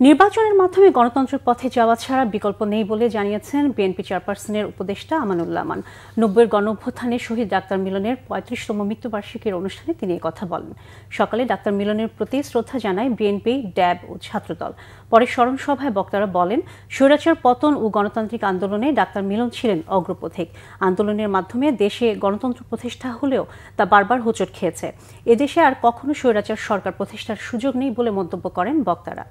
নির্বাচনের মাধ্যমে গণতন্ত্রের পথে যাওয়া ছাড়া বিকল্প নেই বলে জানিয়েছেন বিএনপি চেয়ারপারসনের উপদেষ্টা আমানুল্লাহ আমান। ৯০-এর গণঅভ্যুত্থানে শহীদ ডাক্তার মিলনের ৩৫তম মৃত্যুবার্ষিকীর অনুষ্ঠানে তিনি কথা বলেন। সকালে ডাক্তার মিলনের প্রতি শ্রদ্ধা জানায় বিএনপি, ড্যাব ও ছাত্রদল। পরে স্মরণ সভায় বক্তারা বলেন, স্বৈরাচার পতন ও গণতান্ত্রিক আন্দোলনে ডাক্তার মিলন ছিলেন অগ্রপথিক। আন্দোলনের মাধ্যমে দেশে গণতন্ত্র প্রতিষ্ঠা হলেও তা বারবার হোঁচট খেয়েছে। এদেশে আর কখনো স্বৈরাচার সরকার প্রতিষ্ঠার সুযোগ নেই বলে মন্তব্য করেন বক্তারা।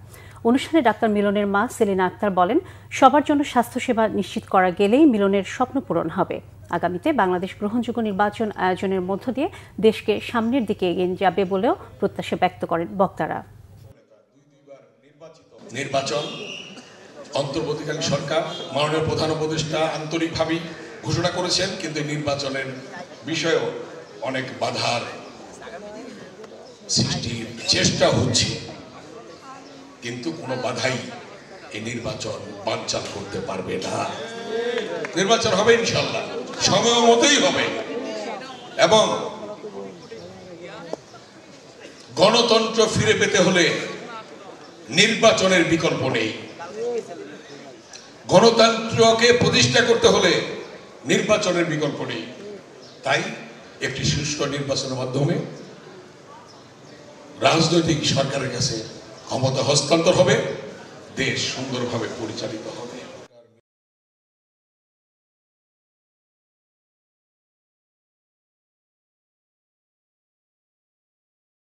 অনুষ্ঠানে ডাক্তার মিলনের মা সেলিনা আক্তার বলেন, সবার জন্য স্বাস্থ্যসেবা নিশ্চিত করা গেলেই মিলনের স্বপ্ন পূরণ হবে। আগামীতে বাংলাদেশ গ্রহণযোগ্য নির্বাচন আয়োজনের মধ্য দিয়ে দেশকে সামনের দিকে এগিয়ে যাবে বলেও প্রত্যাশা ব্যক্ত করেন বক্তারা। নির্বাচন অন্তর্বর্তীকালীন সরকার মাননীয় প্রধান উপদেষ্টা আন্তরিকভাবে ঘোষণা করেছেন, কিন্তু নির্বাচনের বিষয়েও অনেক বাধার সৃষ্টির চেষ্টা হচ্ছে, কিন্তু কোনো বাধাই এই নির্বাচন বানচাল করতে পারবে না। নির্বাচন হবে ইনশাআল্লাহ, সময় মতোই হবে, এবং গণতন্ত্র ফিরে পেতে হলে নির্বাচনের বিকল্প নেই। গণতন্ত্রকে প্রতিষ্ঠা করতে হলে নির্বাচনের বিকল্প নেই। তাই একটি সুষ্ঠু নির্বাচনের মাধ্যমে রাজনৈতিক সরকারের কাছে ক্ষমতা হস্তান্তর হবে, দেশ সুন্দরভাবে পরিচালিত হবে।